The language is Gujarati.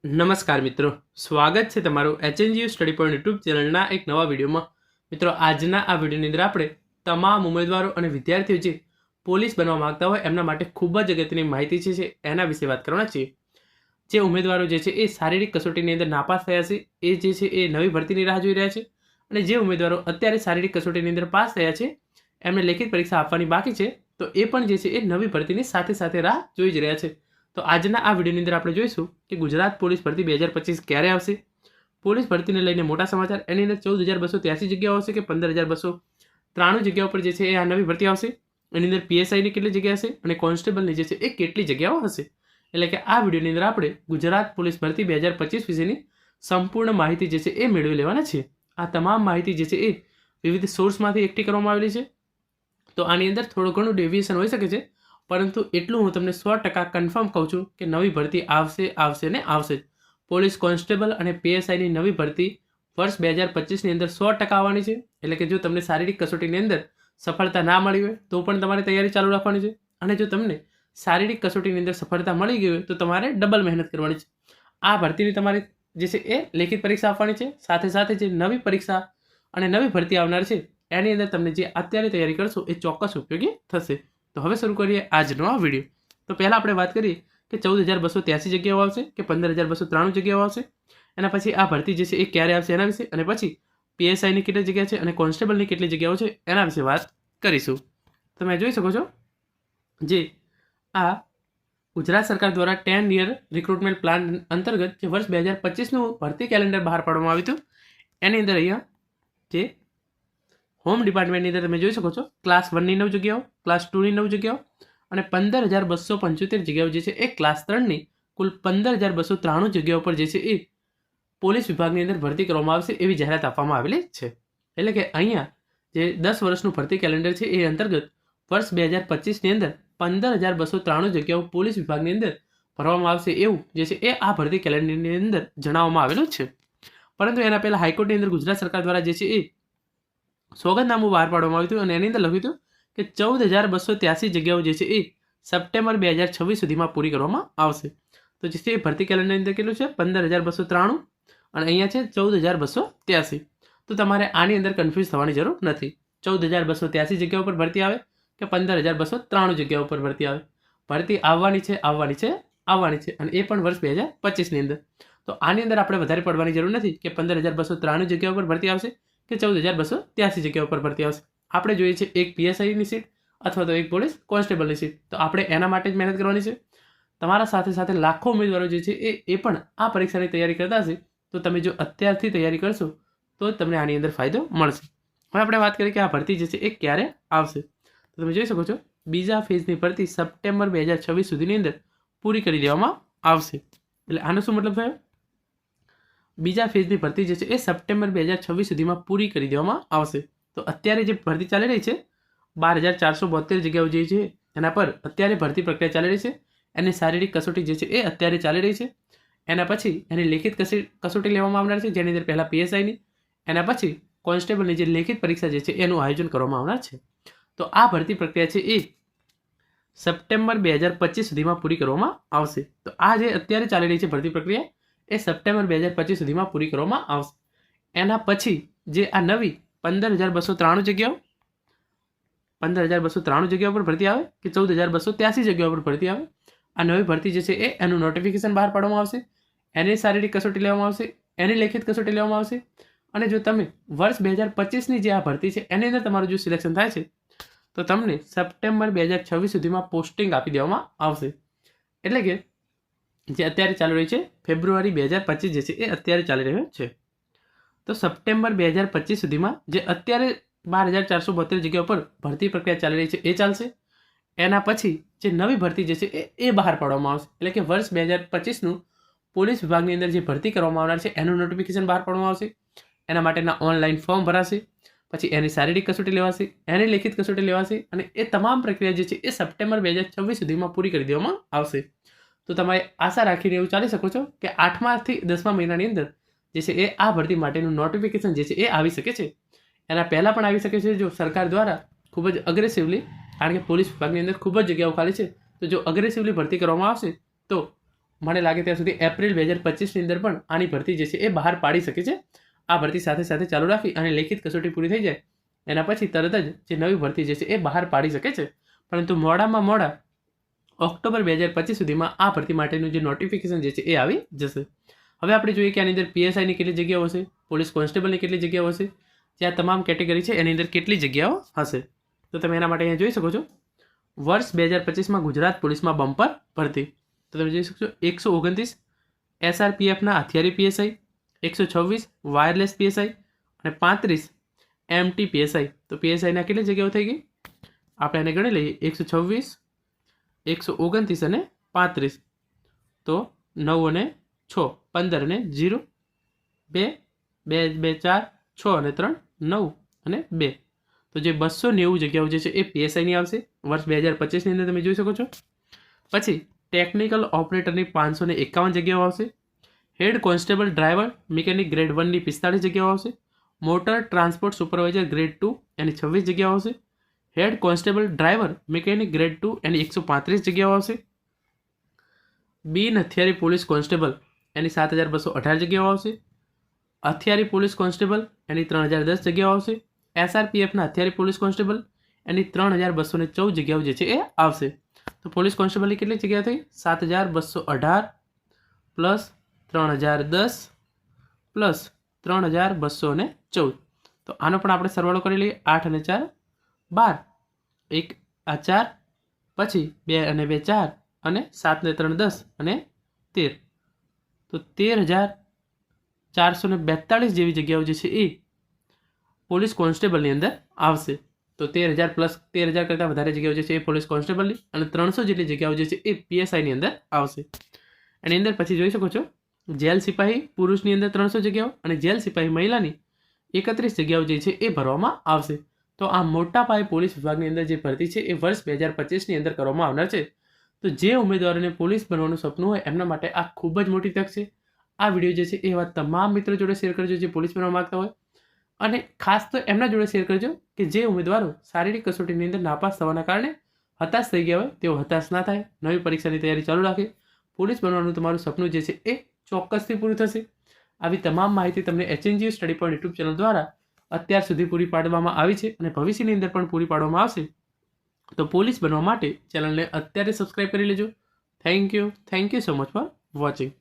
નમસ્કાર મિત્રો, સ્વાગત છે તમારું HNGU સ્ટડી પોઈન્ટ યુટ્યુબ ચેનલના એક નવા વિડીયોમાં. મિત્રો, આજના આ વિડીયોની અંદર આપણે તમામ ઉમેદવારો અને વિદ્યાર્થીઓ જે પોલીસ બનવા માંગતા હોય એમના માટે ખૂબ જ અગત્યની માહિતી છે એના વિશે વાત કરવાના છીએ. જે ઉમેદવારો જે છે એ શારીરિક કસોટીની અંદર નાપાસ થયા છે એ જે છે એ નવી ભરતીની રાહ જોઈ રહ્યા છે, અને જે ઉમેદવારો અત્યારે શારીરિક કસોટીની અંદર પાસ થયા છે એમને લેખિત પરીક્ષા આપવાની બાકી છે, તો એ પણ જે છે એ નવી ભરતીની સાથે સાથે રાહ જોઈ જ રહ્યા છે. તો આજના આ વિડીયોની અંદર આપણે જોઈશું કે ગુજરાત પોલીસ ભરતી 2025 ક્યારે આવશે, પોલીસ ભરતીને લઈને મોટા સમાચાર, એની અંદર 14,283 જગ્યાઓ હશે કે 15,293 જગ્યાઓ પર જે છે એ આ નવી ભરતી આવશે, એની અંદર PSIની કેટલી જગ્યા હશે અને કોન્સ્ટેબલની જે છે એ કેટલી જગ્યાઓ હશે. એટલે કે આ વિડીયોની અંદર આપણે ગુજરાત પોલીસ ભરતી 2025 વિશેની સંપૂર્ણ માહિતી જે છે એ મેળવી લેવાના છે. આ તમામ માહિતી જે છે એ વિવિધ સોર્સમાંથી એકઠી કરવામાં આવેલી છે, તો આની અંદર થોડું ઘણું ડેવિએશન હોઈ શકે છે, પરંતુ એટલું હું તમને 100% કન્ફર્મ કહું છું કે નવી ભરતી આવશે ને આવશે જ. પોલીસ કોન્સ્ટેબલ અને PSIની નવી ભરતી વર્ષ 2025ની અંદર 100% આવવાની છે. એટલે કે જો તમને શારીરિક કસોટીની અંદર સફળતા ના મળી હોય તો પણ તમારે તૈયારી ચાલુ રાખવાની છે, અને જો તમને શારીરિક કસોટીની અંદર સફળતા મળી ગઈ હોય તો તમારે ડબલ મહેનત કરવાની છે. આ ભરતીની તમારે જે છે એ લેખિત પરીક્ષા આપવાની છે, સાથે સાથે જે નવી પરીક્ષા અને નવી ભરતી આવનાર છે એની અંદર તમને જે અત્યારે તૈયારી કરશો એ ચોક્કસ ઉપયોગી થશે. તો હવે શરૂ કરીએ આજનો આ વિડીયો. તો પહેલાં આપણે વાત કરીએ કે 14,283 જગ્યાઓ આવશે કે 15,293 જગ્યાઓ આવશે, એના પછી આ ભરતી જે છે એ ક્યારે આવશે એના વિશે, અને પછી PSIની કેટલી જગ્યા છે અને કોન્સ્ટેબલની કેટલી જગ્યાઓ છે એના વિશે વાત કરીશું. તમે જોઈ શકો છો જે આ ગુજરાત સરકાર દ્વારા 10 યર રિક્રુટમેન્ટ પ્લાન અંતર્ગત જે વર્ષ 2025નું ભરતી કેલેન્ડર બહાર પાડવામાં આવ્યું હતું, એની અંદર અહીંયા જે હોમ ડિપાર્ટમેન્ટની અંદર તમે જોઈ શકો છો ક્લાસ 1ની 9 જગ્યાઓ, ક્લાસ 2ની 9 જગ્યાઓ અને 15,275 જગ્યાઓ જે છે એ ક્લાસ 3ની કુલ 15,293 જગ્યાઓ પર જે છે એ પોલીસ વિભાગની અંદર ભરતી કરવામાં આવશે એવી જાહેરાત આપવામાં આવેલી છે. એટલે કે અહીંયા જે 10 વર્ષનું ભરતી કેલેન્ડર છે એ અંતર્ગત વર્ષ 2025ની અંદર 15,293 જગ્યાઓ પોલીસ વિભાગની અંદર ભરવામાં આવશે એવું જે છે એ આ ભરતી કેલેન્ડરની અંદર જણાવવામાં આવેલું છે. પરંતુ એના પહેલાં હાઈકોર્ટની અંદર ગુજરાત સરકાર દ્વારા જે છે એ સોગંદનામું બહાર પાડવામાં આવ્યું હતું, અને એની અંદર લખ્યું હતું કે 14,283 જગ્યાઓ જે છે એ સપ્ટેમ્બર 2026 સુધીમાં પૂરી કરવામાં આવશે. તો જે છે એ ભરતી કેલેન્ડરની અંદર કેટલું છે 15,293 અને અહીંયા છે 14,283. તો તમારે આની અંદર કન્ફ્યુઝ થવાની જરૂર નથી. 14,283 જગ્યાઓ પર ભરતી આવે કે 15,293 જગ્યાઓ પર ભરતી આવે, ભરતી આવવાની છે અને એ પણ વર્ષ 2025ની અંદર. તો આની અંદર આપણે વધારે પડવાની જરૂર નથી કે 15,293 જગ્યાઓ પર ભરતી આવશે કે 14,283 જગ્યાઓ પર ભરતી આવશે. આપણે જોઈએ છે એક PSIની સીટ અથવા તો એક પોલીસ કોન્સ્ટેબલની સીટ, તો આપણે એના માટે જ મહેનત કરવાની છે. તમારા સાથે સાથે લાખો ઉમેદવારો જે છે એ પણ આ પરીક્ષાની તૈયારી કરતા હશે, તો તમે જો અત્યારથી તૈયારી કરશો તો જ તમને આની અંદર ફાયદો મળશે. હવે આપણે વાત કરીએ કે આ ભરતી જે છે એ ક્યારે આવશે. તો તમે જોઈ શકો છો બીજા ફેઝની ભરતી સપ્ટેમ્બર 2026 સુધીની અંદર પૂરી કરી દેવામાં આવશે. એટલે આનો શું મતલબ થયો? બીજા ફેઝની ભરતી જે છે એ સપ્ટેમ્બર 2026 સુધીમાં પૂરી કરી દેવામાં આવશે. તો અત્યારે જે ભરતી ચાલી રહી છે 12,472 જગ્યાઓ જે છે એના પર અત્યારે ભરતી પ્રક્રિયા ચાલી રહી છે. એની શારીરિક કસોટી જે છે એ અત્યારે ચાલી રહી છે. એના પછી એની લેખિત કસોટી લેવામાં આવનાર છે, જેની અંદર પહેલાં PSIની, એના પછી કોન્સ્ટેબલની જે લેખિત પરીક્ષા જે છે એનું આયોજન કરવામાં આવનાર છે. તો આ ભરતી પ્રક્રિયા છે એ સપ્ટેમ્બર 2025 સુધીમાં પૂરી કરવામાં આવશે. તો આ જે અત્યારે ચાલી રહી છે ભરતી પ્રક્રિયા એ સપ્ટેમ્બર 2025 સુધીમાં પૂરી કરવામાં આવશે. એના પછી જે આ નવી 15,293 જગ્યાઓ પર ભરતી આવે કે 14,283 જગ્યાઓ પર ભરતી આવે, આ નવી ભરતી જે છે એ એનું નોટિફિકેશન બહાર પાડવામાં આવશે, એની શારીરિક કસોટી લેવામાં આવશે, એની લેખિત કસોટી લેવામાં આવશે, અને જો તમે વર્ષ 2025ની જે આ ભરતી છે એની અંદર તમારું જો સિલેક્શન થાય છે તો તમને સપ્ટેમ્બર 2026 સુધીમાં પોસ્ટિંગ આપી દેવામાં આવશે. એટલે કે જે અત્યારે ચાલી રહી છે ફેબ્રુઆરી 2025 જે છે એ અત્યારે ચાલી રહ્યો છે. તો સપ્ટેમ્બર 2025 સુધીમાં જે અત્યારે 12,472 જગ્યાઓ પર ભરતી પ્રક્રિયા ચાલી રહી છે એ ચાલશે. એના પછી જે નવી ભરતી જે છે એ બહાર પાડવામાં આવશે. એટલે કે વર્ષ 2025નું પોલીસ વિભાગની અંદર જે ભરતી કરવામાં આવનાર છે એનું નોટિફિકેશન બહાર પાડવામાં આવશે. એના માટેના ઓનલાઈન ફોર્મ ભરાશે, પછી એની શારીરિક કસોટી લેવાશે, એની લેખિત કસોટી લેવાશે, અને એ તમામ પ્રક્રિયા જે છે એ સપ્ટેમ્બર 2026 સુધીમાં પૂરી કરી દેવામાં આવશે. તો તમે આશા રાખીને એવું ચાલી શકો છો કે 8માથી 10મા મહિનાની અંદર જે છે એ આ ભરતી માટેનું નોટિફિકેશન જે છે એ આવી શકે છે. એના પહેલાં પણ આવી શકે છે જો સરકાર દ્વારા ખૂબ જ અગ્રેસિવલી, કારણ કે પોલીસ વિભાગની અંદર ખૂબ જ જગ્યાઓ ખાલી છે, તો જો અગ્રેસિવલી ભરતી કરવામાં આવશે તો મને લાગે ત્યાં સુધી એપ્રિલ 2025ની અંદર પણ આની ભરતી જે છે એ બહાર પાડી શકે છે. આ ભરતી સાથે સાથે ચાલુ રાખી અને લેખિત કસોટી પૂરી થઈ જાય એના પછી તરત જ જે નવી ભરતી જે છે એ બહાર પાડી શકે છે. પરંતુ મોડામાં મોડા ઓક્ટોબર 2025 સુધીમાં આ ભરતી માટેનું જે નોટિફિકેશન જે છે એ આવી જશે. હવે આપણે જોઈએ કે આની અંદર પીએસઆઈની કેટલી જગ્યાઓ હશે, પોલીસ કોન્સ્ટેબલની કેટલી જગ્યાઓ હશે, જે આ તમામ કેટેગરી છે એની અંદર કેટલી જગ્યાઓ હશે. તો તમે એના માટે અહીંયા જોઈ શકો છો વર્ષ 2025માં ગુજરાત પોલીસમાં બમ્પર ભરતી. તો તમે જોઈ શકશો 129 SRPFના હથિયારી પીએસઆઈ, 126 વાયરલેસ પીએસઆઈ અને 35 MT પીએસઆઈ. તો પીએસઆઈના કેટલી જગ્યાઓ થઈ ગઈ આપણે એને ગણી લઈએ 126, 129 અને 35. તો 9 અને 6 15 અને 0 2 2 2 4 6 અને 3 9 અને 2. તો જે 290 જગ્યાઓ જે છે એ પીએસઆઈની આવશે વર્ષ 2025ની અંદર તમે જોઈ શકો છો. પછી ટેકનિકલ ઓપરેટરની 551 જગ્યાઓ આવશે. Head constable driver mechanic grade 1ની 45 જગ્યાઓ આવશે. મોટર ટ્રાન્સપોર્ટ સુપરવાઇઝર ગ્રેડ 2 એની 26 જગ્યાઓ આવશે. Head constable driver mechanic grade 2 એની 135 જગ્યાઓ આવશે. બિન હથિયારી પોલીસ કોન્સ્ટેબલ એની 7218 જગ્યાઓ આવશે. હથિયારી પોલીસ કોન્સ્ટેબલ એની 3010 જગ્યાઓ આવશે. SRPFના હથિયારી પોલીસ કોન્સ્ટેબલ એની 3214 જગ્યાઓ જે છે એ આવશે. તો પોલીસ કોન્સ્ટેબલની કેટલી જગ્યા થઈ 7218 પ્લસ 3010 પ્લસ 3214. તો આનો પણ આપણે સરવાળો કરી લઈએ. 8 અને 4 12, 1 આ 4, પછી 2 અને 2 4 અને 7 ને 3 10 અને 13. તો 13442 જેવી જગ્યાઓ જે છે એ પોલીસ કોન્સ્ટેબલની અંદર આવશે. તો 13000 પ્લસ 13000 કરતાં વધારે જગ્યાઓ જે છે એ પોલીસ કોન્સ્ટેબલની અને 300 જેટલી જગ્યાઓ જે છે એ પીએસઆઈની અંદર આવશે. એની અંદર પછી જોઈ શકો છો જેલ સિપાહી પુરુષની અંદર 300 જગ્યાઓ અને જેલ સિપાહી મહિલાની 31 જગ્યાઓ જે છે એ ભરવામાં આવશે. તો આ મોટા પાયે પોલીસ વિભાગની અંદર જે ભરતી છે એ વર્ષ 2025ની અંદર કરવામાં આવનાર છે. તો જે ઉમેદવારોને પોલીસ બનવાનું સપનું હોય એમના માટે આ ખૂબ જ મોટી તક છે. આ વિડીયો જે છે એ એવા તમામ મિત્રો જોડે શેર કરજો જે પોલીસ બનવા માંગતા હોય, અને ખાસ તો એમના જોડે શેર કરજો કે જે ઉમેદવારો શારીરિક કસોટીની અંદર નાપાસ થવાના કારણે હતાશ થઈ ગયા હોય તેઓ હતાશ ના થાય, નવી પરીક્ષાની તૈયારી ચાલુ રાખે. પોલીસ બનવાનું તમારું સપનું જે છે એ ચોક્કસથી પૂરું થશે. આવી તમામ માહિતી તમને HNGU study point YouTube channel દ્વારા અત્યાર સુધી પૂરી પાડવામાં આવી છે અને ભવિષ્યની અંદર પણ પૂરી પાડવામાં આવશે. તો પોલીસ બનવા માટે ચેનલને અત્યારે સબસ્ક્રાઇબ કરી લેજો. Thank you so much for watching.